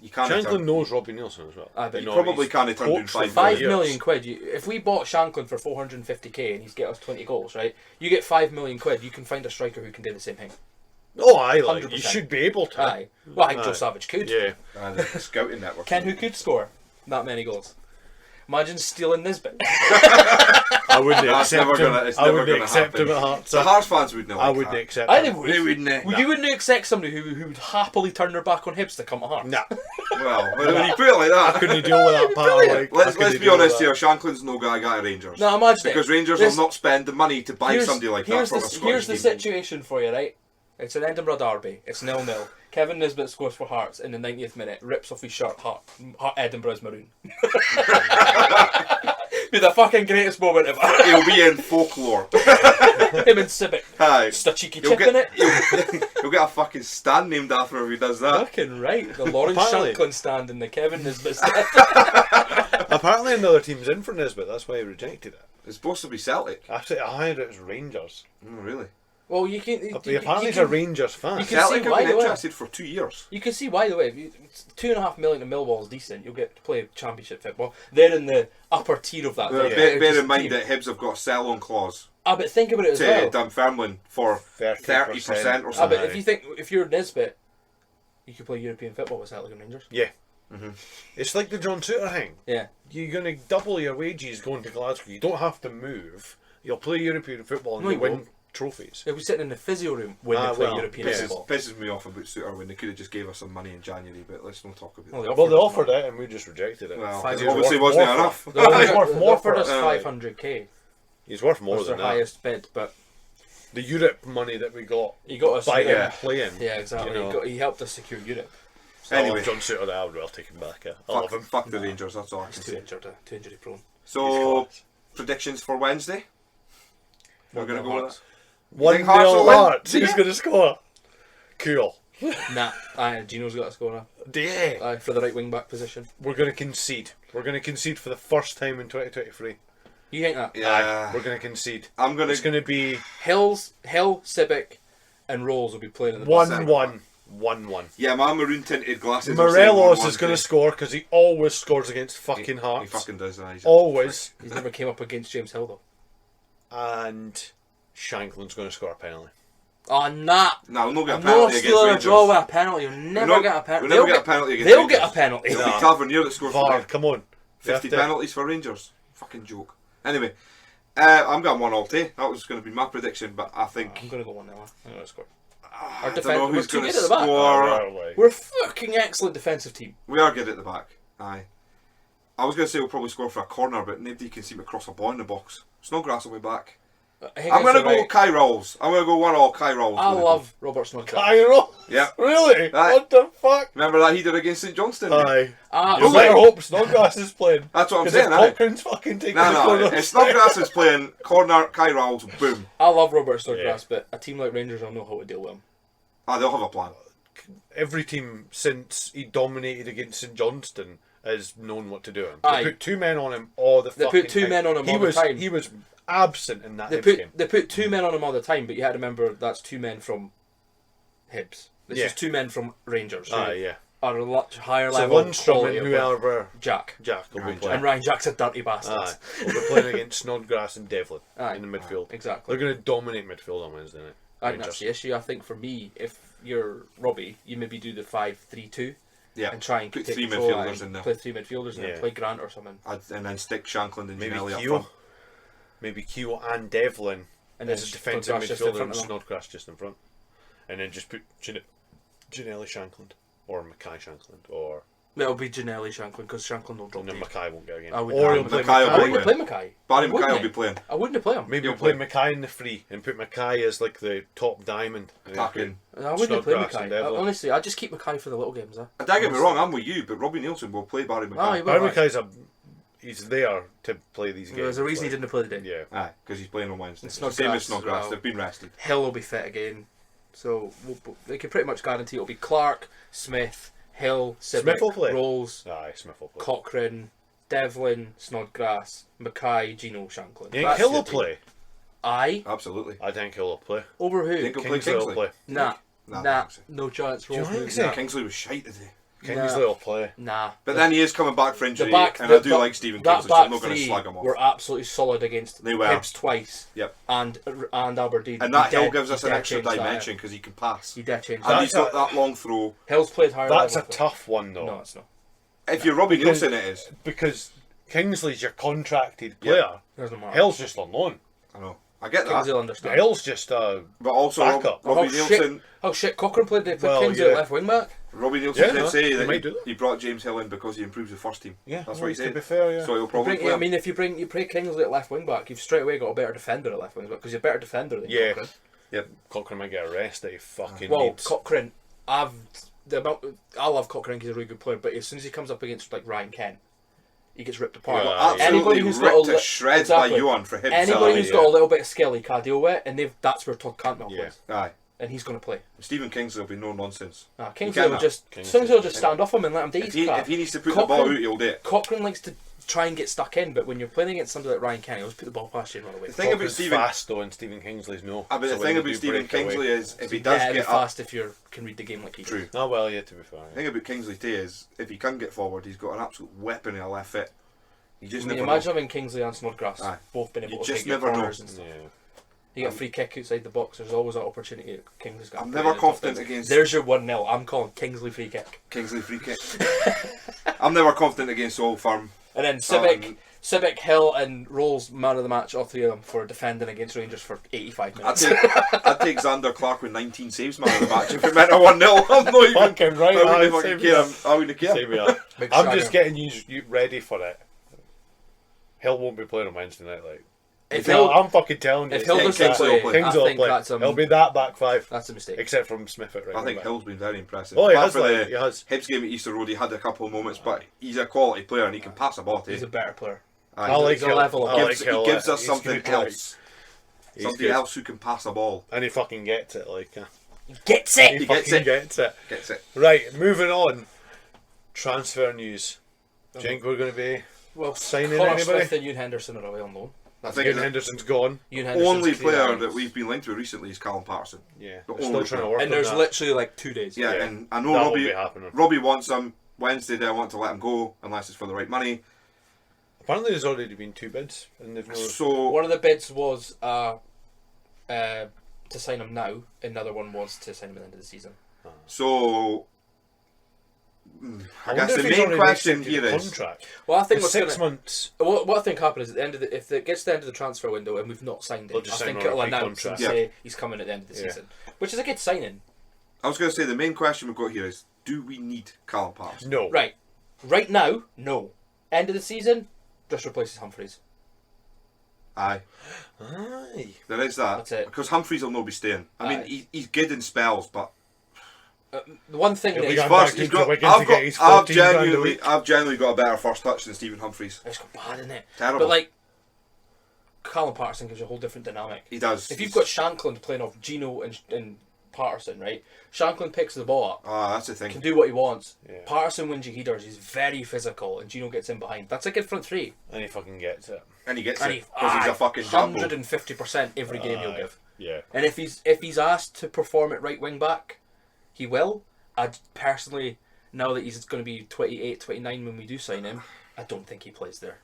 You can't. Shanklin knows Robbie Nielsen as well. Aye, but You you know, probably he's can't turn down coached for 5 5 years. million quid. If we bought Shankland for 450k and he's get us 20 goals, right? You get 5 million quid. You can find a striker who can do the same thing. Oh, aye, like, 100%. you should be able to. Aye. Well, I think Joe Aye. Savage could. Yeah. The scouting network. Ken, who could score that many goals? Imagine stealing Nisbet. I wouldn't That's accept never him. gonna- it's I never wouldn't gonna accept happen. him at Hearts. The Hearts fans wouldn't like I wouldn't that. accept I him. would. They wouldn't. You wouldn't accept somebody who would happily turn their back on Hibs to come to Hearts. Nah. Well, when you put it like I that. couldn't deal with that part. Like, Let's be honest here. Shankland's no guy at Rangers. No, imagine Because it. Rangers This- will not spend the money to buy somebody like that from a Scottish Here's the team. situation for you, right? It's an Edinburgh derby. It's 0-0. Kevin Nisbet scores for Hearts in the 90th minute. Rips off his shirt. Heart Edinburgh's maroon. Be the fucking greatest moment ever. He'll be in folklore. Him and Civic. Aye. Just a cheeky He'll chip in it. He'll get a fucking stand named after him if he does that. Fucking right. The Lawrence Apparently. Shankland stand and the Kevin Nisbet stand. Apparently another team's in for Nisbet. That's why he rejected it. It's supposed to be Celtic. Actually, I heard it was Rangers. Oh, really? Well, you can. Apparently he's a Rangers fan. you can Celtic see have why been they were. interested for 2 years. You can see why the way. If you, $2.5 million to Millwall is decent. You'll get to play Championship football. They're in the upper tier of that. Bear, They're bear just in a mind team. that Hibs have got a sell-on clause But think about it as to well. Dunfermline for 30% or But something. if you're Nisbet, you could play European football with Celtic and Rangers. Yeah. It's like the John Suter thing. Yeah. You're going to double your wages going to Glasgow. You don't have to move. You'll play European football and No, you'll you win won't. trophies. It was sitting in the physio room when they play European football. Pisses me off about Suter when they could have just gave us some money in January, but let's not talk about that. Well, they offered it and we just rejected it. Well, Five it years obviously worth wasn't more enough. for it. He's worth They more offered for us it. 500k. He's worth more Was their than that. highest bid, but The Europe money that we got he got us. by Yeah, him playing. exactly. You know. He helped us secure Europe. So I Anyway. love John Suter. I would well take him back. I love him. Fuck the Rangers, that's all I He's can too say. injured, too injury prone. So, predictions for Wednesday? We're going to go with that. 1-0 Hearts will win? Hearts. Who's going to score? Cool. Nah, Gino's got to score now. Yeah. For the right wing back position. We're going to concede. We're going to concede for the first time in 2023. You think that? Yeah. We're going to concede. I'm going It's to... going to be Hill, Civic, and Rolls will be playing in the back. 1-1. 1-1. Yeah, my maroon tinted glasses are saying Morelos 1-1 is going to today. score because he always scores against fucking He Hearts. fucking does, he's a Always. He's never came up against James Hill though. And Shanklin's going to score a penalty. Oh, nah. No, we'll not get a I'm penalty not against stealing a Rangers. draw with a penalty. You'll never We'll get a penalty. We'll never get a penalty against They'll Rangers. get a penalty. It'll Nah. be Tavernier that scores VAR, for come on. 50 You have to- penalties for Rangers. Fucking joke. Anyway, I'm going 1-1 too. That was going to be my prediction, but I think... I'm going to go 1-0. I'm going to score. I Our don't know defence, we're who's too going good to at the back. score. We're a fucking excellent defensive team. We are good at the back. Aye. I was going to say we'll probably score for a corner, but nobody can seem to cross a ball in the box. Snodgrass will be back. I'm going to go Kai Rolls. I'm going to go 1-1 Kai Rolls. I love Robert Snodgrass. Cairo? Yeah. Really? Aye. What the fuck? Remember that he did against St Johnston? Aye. You You're better right. hope Snodgrass is playing. That's what I'm Because saying, if aye. Cochrane's fucking taking No, the no. corner. If Snodgrass is playing corner, Kai Rolls, boom. I love Robert Snodgrass, but a team like Rangers will know how to deal with him. They'll have a plan. Every team since he dominated against St Johnston has known what to do. Aye. They put two men on him all the They fucking put two time. men on him He all the was, time. He was absent in that They Hibs game. put two men on him all the time, but you had to remember that's two men from Hibs. This Yeah. is two men from Rangers. Who Aye, yeah. are a much higher So level Lundstrom quality and of whoever Jack. Jack will be Ryan playing. And Ryan Jack's a dirty bastard. Aye. We'll be playing against Snodgrass and Devlin Aye. in the midfield. Exactly. They're going to dominate midfield on Wednesday night. I think that's the issue. I think for me, if you're Robbie, you maybe do the 5-3-2 Yeah. and try and Put take three control midfielders and in there. play three midfielders and Yeah. then play Grant or something. And then stick Shankland and Maybe Ginelli up Keogh. front. Maybe Keogh and Devlin And as then a defensive Snodgrass just in midfielder front and of them. Snodgrass just in front. And then just put Ginelli Shankland or Mackay Shankland or... It'll be Ginelli Shankland because Shankland will drop And then deep. Mackay won't get a game. I would Or not. he'll play Mackay will I be wouldn't playing. play Mackay. Barry Wouldn't Mackay will I? be playing. I wouldn't play him. Maybe He'll we'll play play. Mackay in the free and put Mackay as like the top diamond. And then Attacking. I wouldn't play Snodgrass and Mackay. Devlin. Honestly, I just keep Mackay for the little games. Don't get me wrong, I'm with you, but Robbie Nielsen will play Barry Mackay. Aye, he will. Barry Mackay's he's there to play these games. There's a reason he like- didn't play today. Yeah. Aye, because he's playing on Wednesday. And Same as Snodgrass as Snodgrass, well. they've been rested. Hill will be fit again. So they can pretty much guarantee it'll be Clark, Smith, Hill, Civic, Smith will play. Rolls, Aye, Smith will play. Cochrane, Devlin, Snodgrass, Mackay, Gino, Shanklin. You think That's Hill your will team. play? Aye. Absolutely. I think Hill will play. Over who? Think he'll play Kingsley will Kingsley. play. Nah. Nah, I Nah. don't think so. No chance. Do you Rolls think moves. so? Nah. Kingsley was shite today. Kingsley will play. Nah. But then he is coming back for injury, the and I do like Stephen that Kingsley, so I'm back not going to three slag him off. were absolutely solid against They were. Hibs twice. Yep. And Aberdeen. And that He Hill did- gives us he an did extra change that. dimension because he can pass. He did change And that. he's got that long throw. Hill's played higher That's a level. tough one though. No, it's not. If you're Robbie Because- Nielsen, it is. Because Kingsley's your contracted player. There's no more. Hill's just on loan. I know. I get that. Kingsley will understand. Hill's just But also, Backup. Robbie Nielsen. Oh shit, Cochrane played the Well, Kingsley yeah. at left wing back. Robbie Nielsen Yeah, did say he that might do that. he brought James Hill in because he improves the first team. Yeah, That's well, what he to said. be fair, yeah. So he'll probably play I him. mean, if you play Kingsley at left wing back, you've straight away got a better defender at left wing back because you're a better defender than Yeah. Cochrane. Yep. Cochrane might get a rest that he fucking Well, needs. Cochrane, I love Cochrane because he's a really good player, but as soon as he comes up against like Ryan Kent, he gets ripped apart. Yeah, Absolutely Anybody who's got a ripped to li- shreds exactly. by Johan for him. Anybody who's yeah. got a little bit of skill he can't deal with, and that's where Todd Cantwell Yeah. plays, Aye. and he's going to play. Stephen Kingsley will be no nonsense. Kingsley can will that. just, Kingsley Kingsley will just can. stand off him and let him do his crap. If he needs to put the ball out, he'll do it. Cochrane likes to try and get stuck in, but when you're playing against somebody like Ryan Kent, he'll just put the ball past you and run away. The thing about Cochrane's Stephen, fast though, and Stephen Kingsley's no. but the So thing when they about do Stephen break away- Kingsley is if he Yeah, does it'll be get up, fast if you can read the game like he true. does. Oh well, yeah. To be fair. The thing about Kingsley too is if he can get forward, he's got an absolute weapon in a left foot. You just I mean, never imagine know. having Kingsley and Snodgrass Aye. both been able You to just take your never know. corners and stuff. Yeah. You get a free kick outside the box. There's always that opportunity. Kingsley's got. I'm never confident against There's your 1-0. I'm calling Kingsley free kick. Kingsley free kick. I'm never confident against Old Firm. And then Civic, Hill, and Rolls man of the match. All three of them for defending against Rangers for 85 minutes. I'd take Xander Clark with 19 saves man of the match if it meant a 1-0. I'm not even Fucking right. I wouldn't fucking care. I wouldn't care. Same here. I'm just getting you ready for it. Hill won't be playing on Wednesday night, like. I'm fucking telling you. If Hill doesn't play, Kings will play. He'll be that back five. That's a mistake. Except from Smith at right. I think Hill's been very impressive. Oh, he Apart has. from Like, the he has. Hibs game at Easter Road, he had a couple of moments, but he's a quality player and he can pass a ball to He's a better player. I like he's a Hill. level I of like Hill. He gives us He's something good, else. He's Somebody good. else who can pass a ball. And he fucking gets it, like. Gets it. He gets fucking it. gets it. Gets it. Right, moving on. Transfer news. Do you think we're going to be Well, signing Connor anybody? Smith and Ewan Henderson are away on loan. I think Ian the Henderson's gone. Ewan Henderson's only clear player out. that we've been linked with recently is Callum Patterson. Yeah, The we're only still trying to player. work And on there's that. literally like 2 days. Yeah, Yeah. and I know That won't be Robbie. happening. Robbie wants him. Wednesday they want to let him go unless it's for the right money. Apparently there's already been 2 bids and they've no... So One of the bids was to sign him now. Another one was to sign him at the end of the season. So I guess wonder the if he's main already question accepted here the is contract. Well, I think It's what's 6 gonna, months. what I think happened is at the end of if it gets to the end of the transfer window and we've not signed They'll him, I just sign think him on it'll a free announce and contract. say he's coming at the end of the Yeah. season, which is a good signing. I was going to say the main question we've got here is: do we need Callum Patterson? No. Right now, no. End of the season, just replaces Humphreys. Aye, Aye. there is that. That's it. Because Humphreys will not be staying. I mean, Aye. he's good in spells, but The one thing He'll that be he's going back first, to he's got, Wigan to get his 14 grand a week. I've genuinely got a better first touch than Stephen Humphreys. it's got bad in it. Terrible. But like, Callum Patterson gives you a whole different dynamic. He does. If you've got Shankland playing off Gino and Patterson, right? Shankland picks the ball up, that's the thing. can do what he wants. Yeah. Patterson wins you headers. He's very physical, and Gino gets in behind. That's a good front three. And he fucking gets it. And he gets And it because he's a fucking jumbo. 150% every game he'll give. Yeah. And if he's asked to perform at right wing back, he will. I'd personally, now that he's going to be 28, 29 when we do sign him, I don't think he plays there.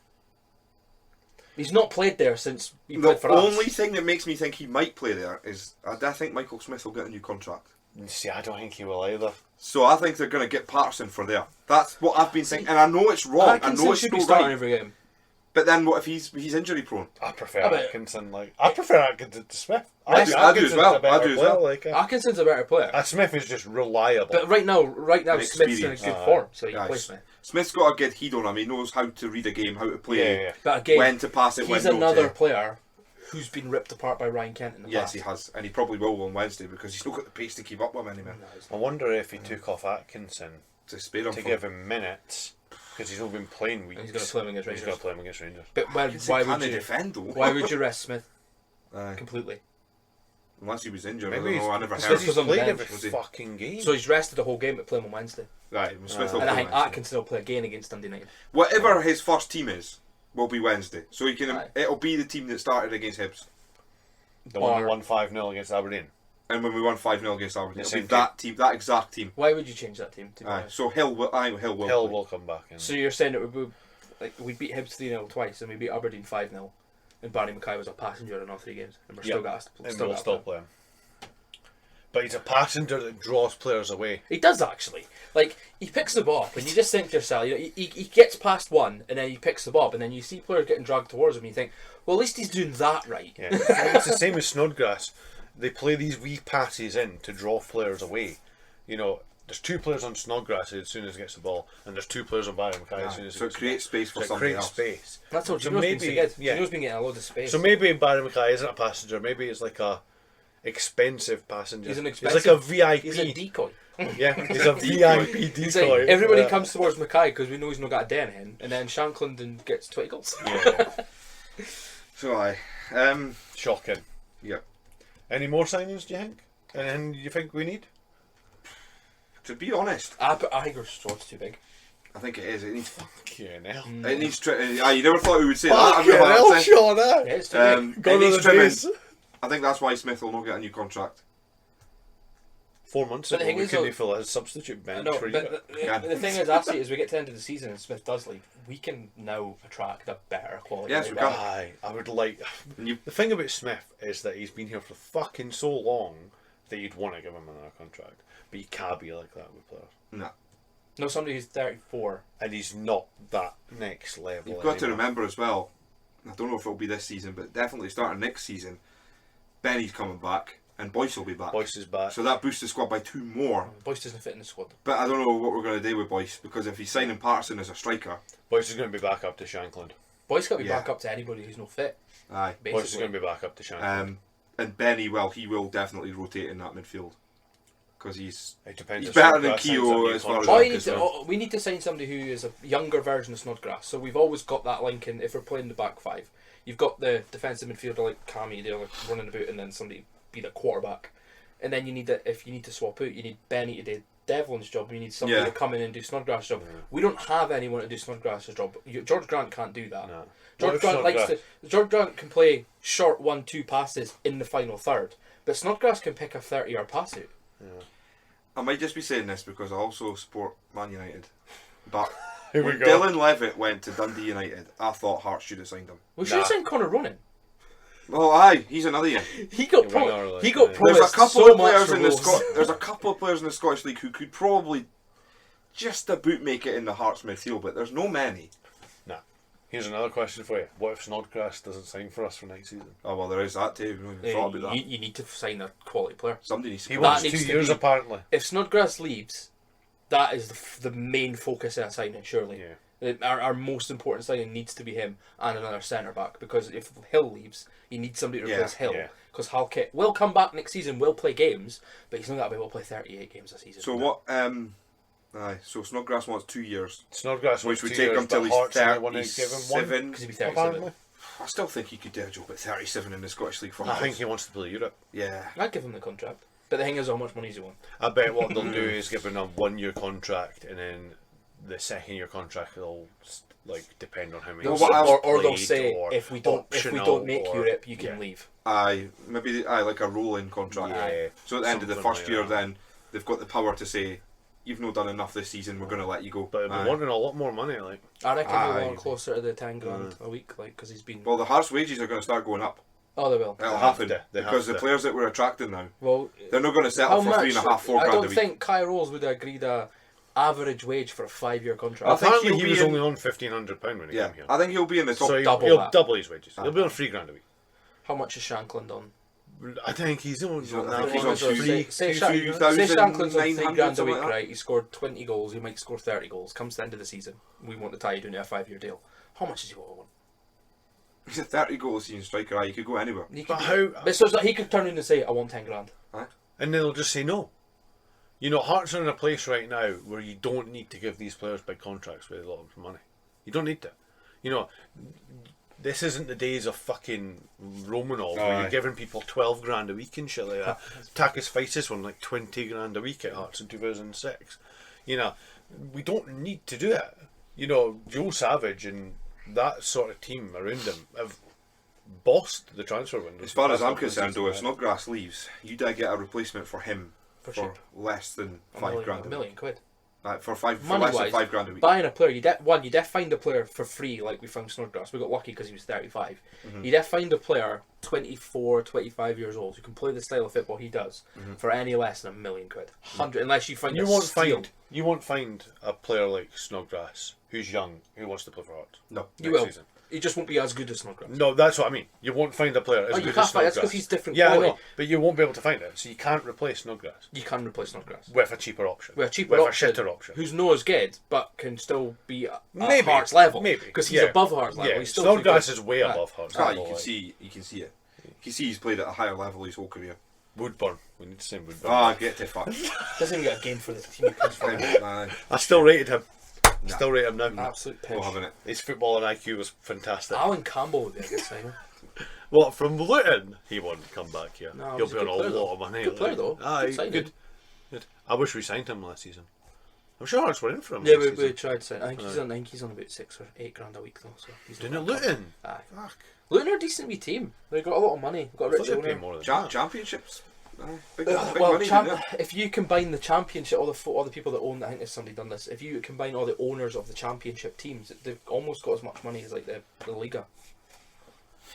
He's not played there since he The played for us. only thing that makes me think he might play there is I think Michael Smith will get a new contract. See, I don't think he will either. So I think they're going to get Patterson for there. That's what I've been thinking, and I know it's wrong. I Atkinson know it's should be no starting right. every game. But then what if he's injury prone? I prefer Yeah, but- Atkinson. Like I prefer Atkinson to Smith. I do as Atkinson's well. a better I do as player, well. Like, Atkinson's a better player. Smith is just reliable. But right now And Smith's in a experience. good form, so he Guys, plays me. Smith's got a good head on him. He knows how to read a game, how to play, yeah. But again, when to pass it, when he's not another to. player who's been ripped apart by Ryan Kent in the Yes, past. he has, and he probably will on Wednesday because he's not got the pace to keep up with him anymore. No, he's I not. wonder if he took off Atkinson To spare him to from. give him minutes because he's not been playing weeks. He's going to play him against He's Rangers. going to play him against Rangers. But why Can would he you? defend though? Why would you rest Smith Aye. completely? Unless he was injured, Maybe I don't know. I never he's heard. because he's was on the played bench, every was he? fucking game. So he's rested the whole game but play him on Wednesday. Right, Smith will And I play think Wednesday. Atkinson will play again against Dundee United. Whatever his first team is, will be Wednesday. So he can. Aye. It'll be the team that started against Hibs, the one Or- who won 5-0 against Aberdeen. and when we won 5-0 against Aberdeen, The it'll same be that team, that exact team. Why would you change that team? To be Aye. honest? So Hill will. Hill will. Hill play. will come back in. So you're saying that we beat Hibs 3-0 twice and we beat Aberdeen 5-0 and Barry Mackay was a passenger in all 3 games and we're still got to and still we'll got still to play him. But he's a passenger that draws players away. He does actually. Like he picks the ball up and you just think to yourself, you know, he gets past one and then he picks the ball up and then you see players getting dragged towards him and you think, well at least he's doing that right. Yeah. It's the same as Snodgrass. They play these wee passes in to draw players away. You know, there's 2 players on Snodgrass as soon as he gets the ball, and there's 2 players on Barry Mackay as soon as he So it gets the creates space ball. for So it somebody creates else. space. That's what So Gino's been maybe- so good. yeah. Gino's been getting a load of space. So maybe Barry Mackay isn't a passenger. Maybe it's like a expensive passenger. He's an He's expensive. like a VIP. He's a decoy. Yeah, he's a VIP He's like, decoy. everybody Yeah. comes towards Mackay because we know he's not got a den in, and then Shankland gets 20 goals. Yeah, So aye. shocking. Yep. Any more signings? Do you think? And you think we need? To be honest, I think our squad's too big. I think it is. It needs. Fucking hell. It needs. You never thought we would say that. I've Fucking never hell, had to. Sean, Yeah, it's too big. It Gone are needs the trimming. days. I think that's why Smith will not get a new contract. 4 months But the ago, thing we is, couldn't though- fill a substitute bench No, for but either. the thing is, I see, as we get to the end of the season and Smith does leave, we can now attract a better quality. Yes, we right can. back. I would like. You- The thing about Smith is that he's been here for fucking so long that you'd want to give him another contract, but you can't be like that with players. No. No, somebody who's 34. And he's not that next level. You've got to anymore. remember as well, I don't know if it'll be this season, but definitely starting next season, Benny's coming back and Boyce will be back. Boyce is back. So that boosts the squad by 2 more. Boyce doesn't fit in the squad. But I don't know what we're going to do with Boyce, because if he's signing Patterson as a striker, Boyce is going to be back up to Shankland. Boyce got to be Yeah. back up to anybody who's no fit. aye. Boyce is Basically, going to be back up to Shankland. And Benny, well, he will definitely rotate in that midfield. Because he's It depends he's if better than Snodgrass signs Keogh a new as far as contract. all I'm you need to, concerned. we need to sign somebody who is a younger version of Snodgrass. So we've always got that link in. If we're playing the back five, you've got the defensive midfielder like Cammy, they're like running about, and then somebody be the quarterback. And then you need that. If you need to swap out, you need Benny to do Devlin's job. You need somebody Yeah. to come in and do Snodgrass' job. We don't have anyone to do Snodgrass' job. George Grant can't do that. No. George What if Grant likes to. Snodgrass- George Grant can play short 1-2 passes in the final third, but Snodgrass can pick a 30-yard pass out. I might just be saying this because I also support Man United. But Here we when go. Dylan Levitt went to Dundee United, I thought Hearts should have signed him. We should have signed Connor Ronan. Well, aye, he's another year. He got Yeah, pro- we know, he got like, promised There's a couple so of much players for in the Wolves. There's a couple of players in the Scottish League who could probably just about make it in the Hearts midfield, but there's no many. Nah. Here's another question for you. What if Snodgrass doesn't sign for us for next season? Oh well, there is that too. We haven't even thought about that. You need to sign a quality player. Somebody needs to. He come wants in. needs 2 to years be- apparently. If Snodgrass leaves, that is the main focus of a signing, surely. Yeah. Our most important signing needs to be him and another centre back, because if Hill leaves, you need somebody to replace Hill. yeah. Because Halkett will come back next season, will play games, but he's not going to be able to play 38 games a season. So what? Aye. So Snodgrass wants 2 years, Snodgrass which wants would 2 take years, him till but he's Hearts only want to give him 37. Because he'd be one, 37. apparently. I still think he could do a job at 37 in the Scottish League for I Hearts. think he wants to play Europe. Yeah. I'd give him the contract. But the thing is, how much money does he want? I bet what they'll do is give him a 1 year contract, and then the second year contract will depend on how many. Well, what else Or they'll played say, or if we don't optional make or- Europe, you can yeah. leave. Aye. Maybe like a rolling contract. Yeah. So at the end of the Something first like year, that. then they've got the power to say, "You've not done enough this season. We're going to let you go." But they're Aye. wanting a lot more money. Like, I reckon Aye. he'll want closer to the 10 grand a week, because he's been. Well, the Hearts' wages are going to start going up. Oh, they will. It'll have happen to, they have because the to. players that we're attracting now, Well, they're not going to settle for 3.5, 4 I grand a don't week. think Kai Rolls would have agreed a average wage for a 5-year contract. I think apparently he'll he be was in- only on £1,500 when he Yeah, came here. I think he'll be in the top. So double he'll that. double his wages. He'll be on £3 a week. How much is Shankland on? I think he's on. He's on- that I think he's one. on Say- three- say two- Shank- two say thousand Shankland's on 900, 3 grand a something week, like that. right? He scored 20 goals. He might score 30 goals. Comes to the end of the season, we want to tie you down to a 5-year deal. How much is he want? He's a 30 goal season striker. Aye, he could go anywhere. He could But be- how? But so he could turn in and say, "I want 10 grand." Aye. And then they'll just say no. You know, Hearts are in a place right now where you don't need to give these players big contracts with a lot of money. You don't need to. You know, this isn't the days of fucking Romanov where Aye. you're giving people 12 grand a week and shit like that. Takis Faisis won like 20 grand a week at Hearts in 2006. You know, we don't need to do it. You know, Joe Savage and that sort of team around him have bossed the transfer window. As far as I'm That's what concerned, though, if it is. Snodgrass leaves, you do get a replacement for him For for cheap. less than A 5 million, grand a a week. million quid. For less than Money-wise, 5 grand a week. Buying a player, you def find a player for free, like we found Snodgrass. We got lucky because he was 35. Mm-hmm. You def find a player 24, 25 years old who can play the style of football he does for any less than £1 million. 100, unless you find You a won't steal. find a player like Snodgrass who's young who wants to play for Hearts. No. You next will. season. He just won't be as good as Snodgrass. No, that's what I mean. You won't find a player as Oh, you good can't as find- Snodgrass. that's 'cause he's different Yeah, I quality. know, but you won't be able to find it, so you can't replace Snodgrass You can replace Snodgrass with a cheaper option. with a cheaper with option, a shitter option. who's not as good but can still be at Maybe. Hearts level. Maybe. Because he's Yeah. above Hearts level. Yeah, He's still Snodgrass too is good. way Yeah. above Hearts. Ah, level, you can like. see it. You can see he's played at a higher level his whole career. Woodburn. We need to say Woodburn. Ah, get to fuck. Doesn't even get a game for the team he plays for. Aye, I still rated him. Nah. Still rate him now. Absolute not piss. having it. His football and IQ was fantastic. Alan Campbell would be a good signing. What, from Luton? He won't come back here. No, He'll he's be a on good a player, lot though. of money. Good player, though. Aye, Good signing. good. I wish we signed him last season. I'm sure Hearts were in for him Yeah, last we season. tried to sign. I think he's on about 6 or 8 grand a week though. So he's Didn't not it Luton? Aye. Fuck. Luton are a decent wee team. They've got a lot of money. They've got a I rich thought they'd pay owner. more than that. Championships Big Well, money in there. if you combine the championship, all the people that own, I think there's somebody done this. If you combine all the owners of the championship teams, they've almost got as much money as like the Liga.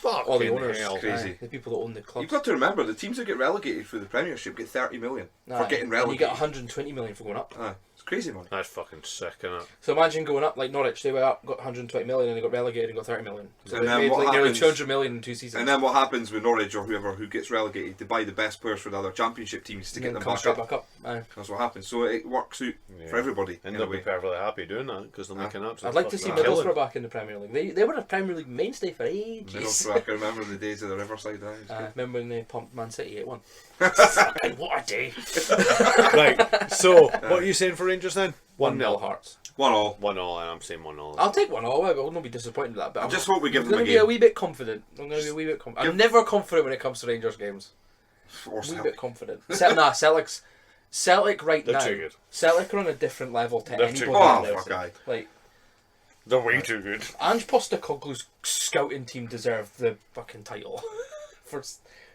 All the owners, hell. Crazy. the people that own the clubs. You've got to remember, the teams that get relegated for the Premiership get 30 million for getting And relegated. you get 120 million for going up. It's crazy money. That's fucking sick, isn't it? So imagine going up like Norwich. They went up, got 120 million, and they got relegated and got 30 million. So And they then made what like nearly happens- 200 million in 2 seasons. And then what happens with Norwich or whoever who gets relegated? They buy the best players for the other Championship teams to And get then them come back straight up. back up. Aye. That's what happens. So it works out for everybody And in a they'll be way. perfectly happy doing that because they're making absolute I'd like to see fucking killing. Middlesbrough back in the Premier League. They were a Premier League mainstay for ages. Middlesbrough, I can remember the days of the Riverside Drive. Remember when they pumped Man City 8-1? Fucking what a day. Right, so what are you saying for Rangers then? 1-0 Hearts. 1-1. 1-0, I'm saying 1-0. I'll take 1-0. I will not be disappointed with that. But I just hope we give I'm them going a to be a game. wee bit confident. I'm going to be a wee bit confident. I'm never confident when it comes to Rangers games. Or A wee Celtic. bit confident. Celtic right They're now. too good. Celtic are on a different level to They're anybody too else. good. Oh, fuck aye. Like, They're way too good. Ange Postecoglou's scouting team deserved the fucking title for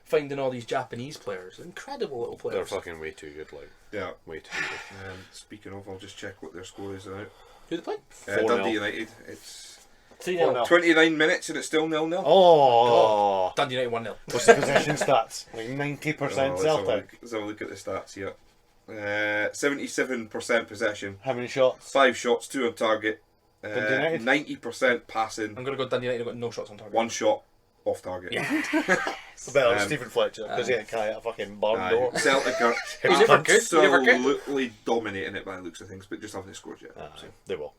finding all these Japanese players. Incredible little They're players. fucking way too good, like. Yeah. Way too good. Speaking of, I'll just check what their score is now. Who they play? 4-0. Dundee United. It's 3-0. 4-0. 29 minutes and it's still 0-0. Oh! Dundee United 1-0. What's the possession stats? Like 90% Let's have a Celtic. look- Let's have a look at the stats here. 77% possession. How many shots? 5 shots, 2 on target. Dundee United? 90% passing. I'm going to go Dundee United. I've got no shots on target. 1 shot off target. Better than Stephen Fletcher because he had a guy at a fucking barn door. Celtic are He's never good. He's never good. absolutely dominating it by the looks of things, but just haven't scored yet. So. They will.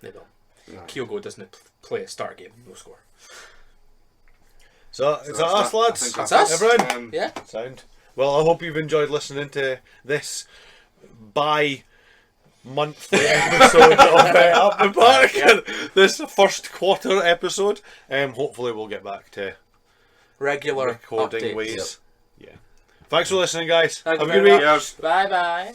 They don't. Aye. Kyogo doesn't play a start game. No score. So, is that us, I lads? think That's us. Everyone? Yeah. Sound. Well, I hope you've enjoyed listening to this bi-monthly episode of Up the Park. This first quarter episode. Hopefully we'll get back to Regular recording updates. ways. Yeah. Thanks for listening, guys. Thank Have you a good very week. much. Bye bye.